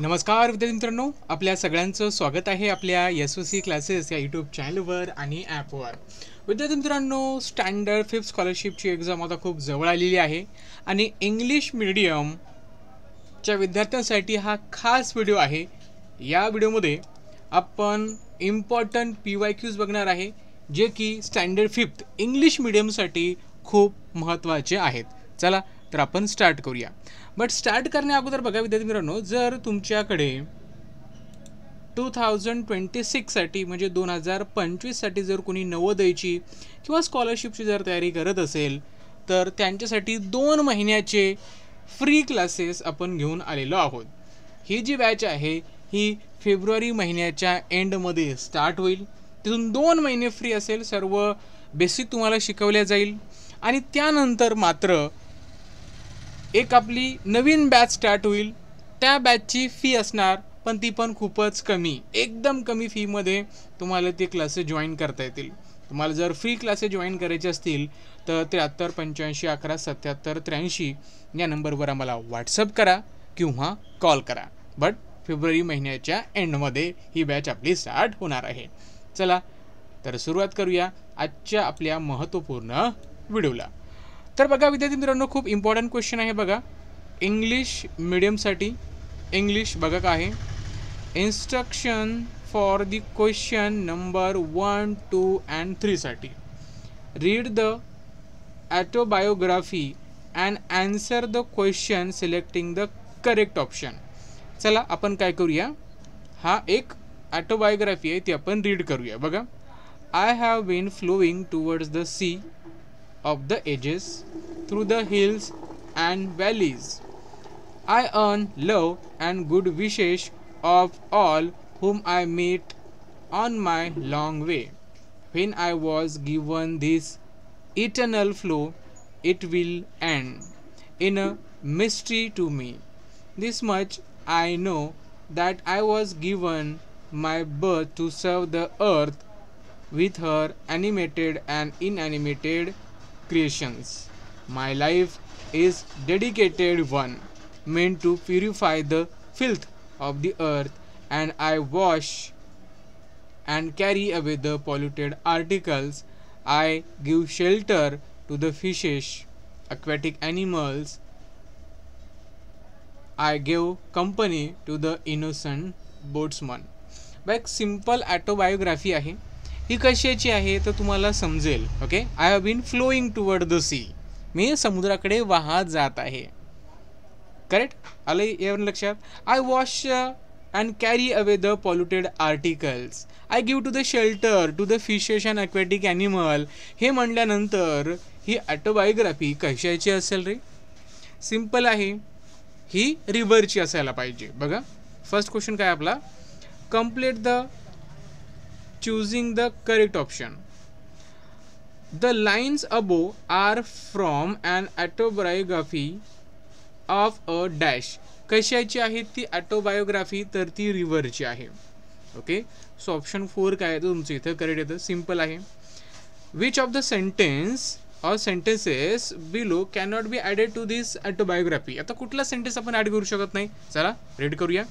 नमस्कार विद्यार्थी मित्रांनो, आपल्या सगळ्यांचं स्वागत आहे आपल्या SOC क्लासेस या यूट्यूब चॅनलवर आणि ॲपवर. विद्यार्थी मित्रांनो, स्टँडर्ड 5th स्कॉलरशिपची एक्झाम आता खूप जवळ आलेली आहे आणि इंग्लिश मीडियमच्या विद्यार्थ्यांसाठी हा खास व्हिडिओ आहे. या व्हिडिओमध्ये आपण इम्पॉर्टंट PYQs बघणार आहे, जे की स्टँडर्ड 5th इंग्लिश मीडियमसाठी खूप महत्त्वाचे आहेत. चला तर आपण स्टार्ट करूया. बट स्टार्ट करण्या अगोदर बघा विद्यार्थी मित्रांनो, जर तुमच्याकडे 2026साठी म्हणजे 2025साठी जर कोणी नवोदयची किंवा स्कॉलरशिपची जर तयारी करत असेल तर त्यांच्यासाठी 2 महिन्याचे फ्री क्लासेस आपण घेऊन आलेलो आहोत. ही जी बॅच आहे ही फेब्रुवारी महिन्याच्या एंडमध्ये स्टार्ट होईल. तिथून 2 महिने फ्री असेल, सर्व बेसिक तुम्हाला शिकवल्या जाईल आणि त्यानंतर मात्र एक आपली नवीन बॅच स्टार्ट होईल. त्या बॅचची फी असणार, पण ती पण खूपच कमी, एकदम कमी फीमध्ये तुम्हाला ते क्लासेस जॉईन करता येतील. तुम्हाला जर फ्री क्लासेस जॉईन करायचे असतील तर 73 85 11 77 83 या नंबरवर आम्हाला व्हॉट्सअप करा किंवा कॉल करा. बट फेब्रुवारी महिन्याच्या एंडमध्ये ही बॅच आपली स्टार्ट होणार आहे. चला तर सुरुवात करूया आजच्या आपल्या महत्त्वपूर्ण व्हिडिओला. तर बघा विद्यार्थी मित्रांनो, खूप इम्पॉर्टंट क्वेश्चन आहे बघा. इंग्लिश मीडियमसाठी इंग्लिश बघा काय आहे. Instruction for the question number 1, 2 and 3 साठी read the autobiography and answer the question selecting the correct option. चला आपण काय करूया, हा एक ऑटोबायोग्राफी आहे ती आपण रीड करूया. बघा, I have been flowing towards the sea of the ages, through the hills and valleys. I earn love and good wishes of all whom I meet on my long way. When I was given this eternal flow, it will end in a mystery to me. This much I know, that I was given my birth to serve the earth with her animated and inanimated creations. My life is dedicated one, meant to purify the filth of the earth, and I wash and carry away the polluted articles. I give shelter to the fishes, aquatic animals. I give company to the innocent boatsman. एक simple autobiography आहे. ही कशाची आहे तर तुम्हाला समजेल. Okay, I have been flowing toward the sea, मी समुद्राकडे वाहत जात आहे. करेक्ट आलं यावर लक्षात. I wash and carry away the polluted articles. I give to the shelter to the fishes and aquatic animal. हे म्हणल्यानंतर ही ऑटोबायोग्राफी कशाची असेल रे? सिंपल आहे, ही रिव्हरची असायला पाहिजे. बघा फर्स्ट क्वेश्चन काय आपला, complete the choosing the correct option. The lines above are from an autobiography of a dash. कशाची आहे ती ऑटोबायोग्राफी तर ती रिव्हरची आहे. ओके, सो ऑप्शन 4 काय येतं तुमचं इथं करेक्ट येतं. सिंपल आहे. Which of the sentence or sentences below cannot be added to this autobiography. आता कुठला सेंटेन्स आपण ॲड करू शकत नाही. चला रीड करूया.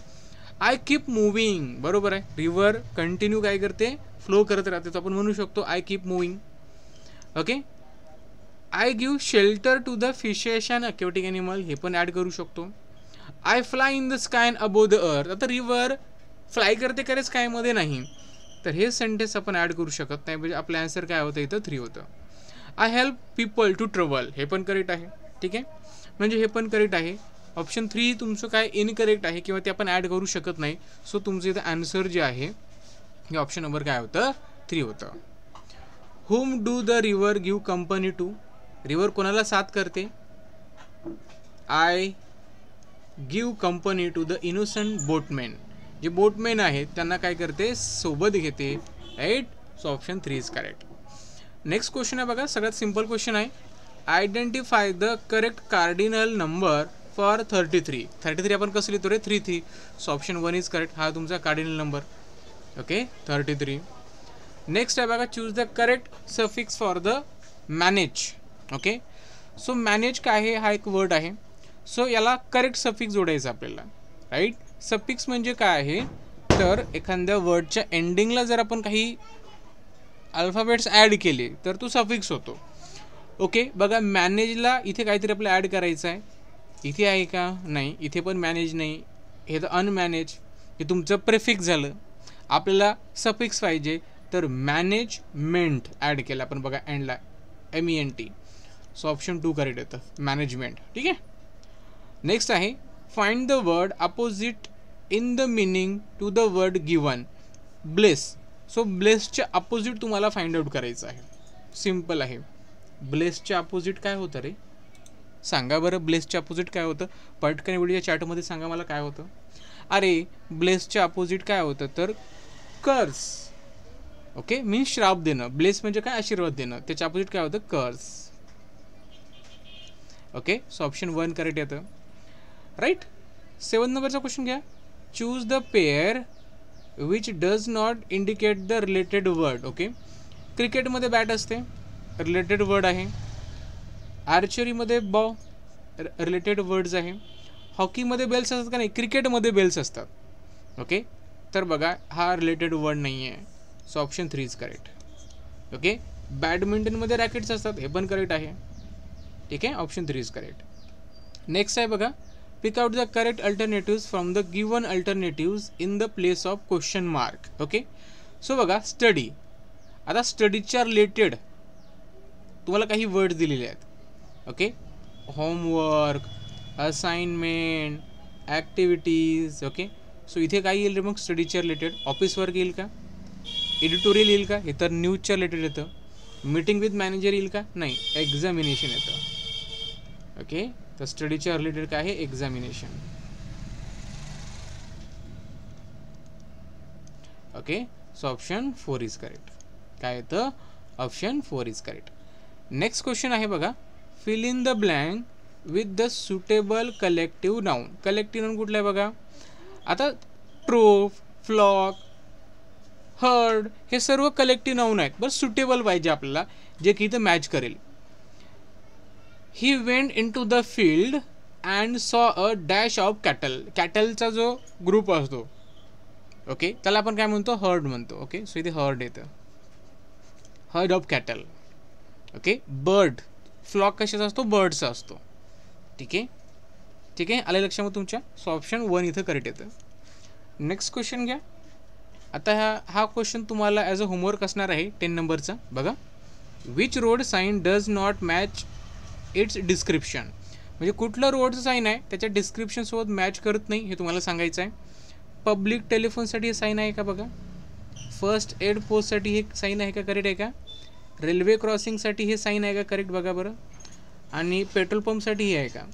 आय कीप मुव्हिंग, बरोबर आहे. रिव्हर कंटिन्यू काय करते, फ्लो करत राहते, तर आपण म्हणू शकतो I keep moving. Okay, I give shelter to the fishes and aquatic animal, हे पण ॲड करू शकतो. I fly in the sky and above the earth. आता रिव्हर फ्लाय करते करे स्कायमध्ये नाही, तर हे सेंटेन्स आपण ॲड करू शकत नाही. म्हणजे आपलं आन्सर काय होतं इथं 3 होतं. I help people to travel, हे पण करेक्ट आहे. ठीक आहे, म्हणजे हे पण करेक्ट आहे. ऑप्शन 3 तुमचं काय इनकरेक्ट आहे किंवा ते आपण ॲड करू शकत नाही. सो तुमचं इथं आन्सर जे आहे हे ऑप्शन नंबर काय होतं 3 होतं. Whom do the river give company to. River कोणाला साथ करते? I give company to the innocent boatman. जे बोटमॅन आहेत त्यांना काय करते, सोबत घेते. Right, so option 3 is correct. Next question आहे बघा, सगळ्यात सिंपल क्वेश्चन आहे. Identify the correct cardinal number for 33. 33 आपण कसं लिहितो रे, 33. So option 1 is correct. हा तुमचा कार्डिनल नंबर. ओके, 33. नेक्स्ट आहे बघा, choose the correct suffix for the manage. Okay, so manage काय आहे, हा एक वर्ड आहे. सो याला करेक्ट सफिक्स जोडायचा आपल्याला. राईट. सफिक्स म्हणजे काय आहे, तर एखाद्या वर्डच्या एंडिंगला जर आपण काही अल्फाबेट्स ॲड केले तर तो सफिक्स होतो. ओके, बघा मॅनेजला इथे काहीतरी आपल्याला ॲड करायचं आहे. इथे आहे का? नाही. इथे पण मॅनेज नाही. हे तर अनमॅनेज, हे तुमचं प्रेफिक्स झालं. आपल्याला सफिक्स पाहिजे, तर मॅनेजमेंट ॲड केला आपण बघा एंडला, MENT. सो ऑप्शन 2 करेक्ट येतं, मॅनेजमेंट. ठीक आहे. नेक्स्ट आहे find the word opposite in the meaning to the word given. Bless. सो ब्लेसच्या अपोजिट तुम्हाला फाइंड आउट करायचं आहे. सिम्पल आहे. ब्लेसच्या अपोजिट काय होतं रे? सांगा बरं, ब्लेसच्या अपोजिट काय होतं? पटकन व्हिडिओच्या चॅटमध्ये सांगा मला काय होतं. अरे ब्लेसच्या अपोजिट काय होतं, तर कर्स. ओके, मीन्स श्राप देणं. ब्लेस म्हणजे काय? आशीर्वाद देणं. त्याच्या अपोजिट काय होतं? कर्स. ओके, सो ऑप्शन 1 करेक्ट येतं. राईट. 7 नंबरचा क्वेश्चन घ्या. Choose the pair which does not indicate the related word. Okay, क्रिकेटमध्ये बॅट असते, रिलेटेड वर्ड आहे. आर्चरीमध्ये बॉ, रिलेटेड वर्ड्स आहे. हॉकीमध्ये बेल्स असतात का? नाही. क्रिकेटमध्ये बेल्स असतात. ओके, तर बघा हा रिलेटेड वर्ड नाही आहे. So option 3 is correct. Okay, बॅडमिंटनमध्ये रॅकेट्स असतात, हे पण करेक्ट आहे. ठीक आहे, ऑप्शन 3 इज करेक्ट. नेक्स्ट आहे बघा, pick out the correct alternatives from the given alternatives in the place of question mark. Okay, so बघा स्टडी. आता स्टडीच्या रिलेटेड तुम्हाला काही वर्ड्स दिलेले आहेत. Okay, homework, assignment, activities. Okay, so इथे काय येईल रे मग? स्टडीच्या रिलेटेड. ऑफिस वर्क येईल का? एडिटोरियल येईल का? हे तर न्यूजच्या रिलेटेड येतं. मीटिंग विथ मॅनेजर येईल का? नाही. एक्झामिनेशन येतं. ओके, तर स्टडीच्या रिलेटेड काय आहे? Examination. Okay, so option 4 is correct. काय येतं? Option 4 is correct. Next question आहे बघा, fill in the blank with the suitable collective noun. Collective noun कुठलं आहे बघा? आता ट्रोव, फ्लॉक, हर्ड हे सर्व कलेक्टिव्ह नाउन आहेत. बस सुटेबल पाहिजे आपल्याला, जे की इथं मॅच करेल. He went in to the field and saw a dash of cattle. कॅटलचा जो ग्रुप असतो, ओके, त्याला आपण काय म्हणतो? हर्ड म्हणतो. ओके, सो इथे हर्ड येतं, herd of cattle. Okay, bird, flock कशाचा असतो? बर्डचा असतो. ठीक आहे, ठीक आहे, आलं लक्षामध्ये तुमच्या. सो ऑप्शन 1 इथं करेक्ट येतं. नेक्स्ट क्वेश्चन घ्या. आता हा क्वेश्चन तुम्हाला ॲज अ होमवर्क असणार आहे 10 नंबरचा. बघा, which road sign does not match its description. म्हणजे कुठलं रोडचं साईन आहे त्याच्या डिस्क्रिप्शनसोबत मॅच करत नाही, हे तुम्हाला सांगायचं आहे. पब्लिक टेलिफोनसाठी हे साईन आहे का बघा? फर्स्ट एड पोस्टसाठी हे साईन आहे का? करेक्ट आहे का? रेल्वे क्रॉसिंगसाठी हे साईन आहे का? करेक्ट बघा बरं. आणि पेट्रोल पंपसाठी हे आहे का?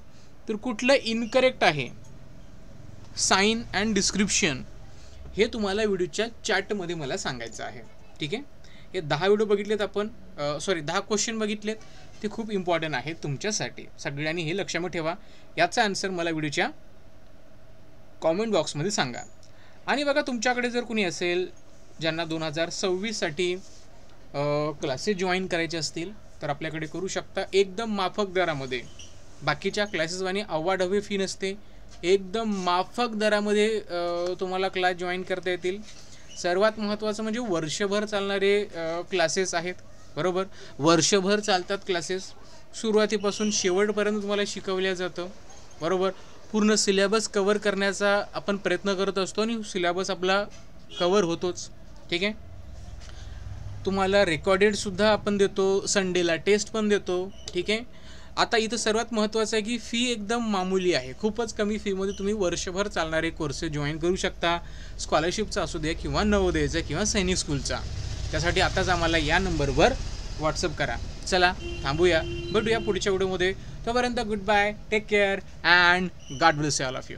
तर कुठलं इनकरेक्ट आहे साईन अँड डिस्क्रिप्शन, हे तुम्हाला व्हिडिओच्या चॅटमध्ये मला सांगायचं आहे. ठीक आहे, हे 10 व्हिडिओ बघितलेत आपण, 10 क्वेश्चन बघितलेत, ते खूप इम्पॉर्टंट आहेत तुमच्यासाठी. सगळ्यांनी हे लक्षामध्ये ठेवा. याचा आन्सर मला व्हिडिओच्या कॉमेंट बॉक्समध्ये सांगा. आणि बघा, तुमच्याकडे जर कोणी असेल ज्यांना 2026साठी क्लासेस जॉईन करायचे असतील तर आपल्याकडे करू शकता. एकदम माफक दरामध्ये, बाकीच्या क्लासेसवानी अवाढव्य फी नसते. एकदम माफक दरामध्ये तुम्हाला क्लास जॉईन करता येतील. सर्वात महत्त्वाचं म्हणजे वर्षभर चालणारे क्लासेस आहेत. बरोबर, वर्षभर चालतात क्लासेस. सुरुवातीपासून शेवटपर्यंत तुम्हाला शिकवल्या जातं. बरोबर, पूर्ण सिलेबस कवर करण्याचा आपण प्रयत्न करत असतो आणि सिलेबस आपला कवर होतोच. ठीक आहे, तुम्हाला रेकॉर्डेडसुद्धा आपण देतो, संडेला टेस्ट पण देतो. ठीक आहे. आता इथं सर्वात महत्त्वाचं आहे की फी एकदम मामूली आहे. खूपच कमी फीमध्ये तुम्ही वर्षभर चालणारे कोर्सेस जॉईन करू शकता. स्कॉलरशिपचा असू द्या किंवा नवोदयचा किंवा सैनिक स्कूलचा. त्यासाठी आताच आम्हाला या नंबरवर व्हॉट्सअप करा. चला थांबूया, भेटूया पुढच्या व्हिडिओमध्ये. तोपर्यंत goodbye, take care and God bless all of you.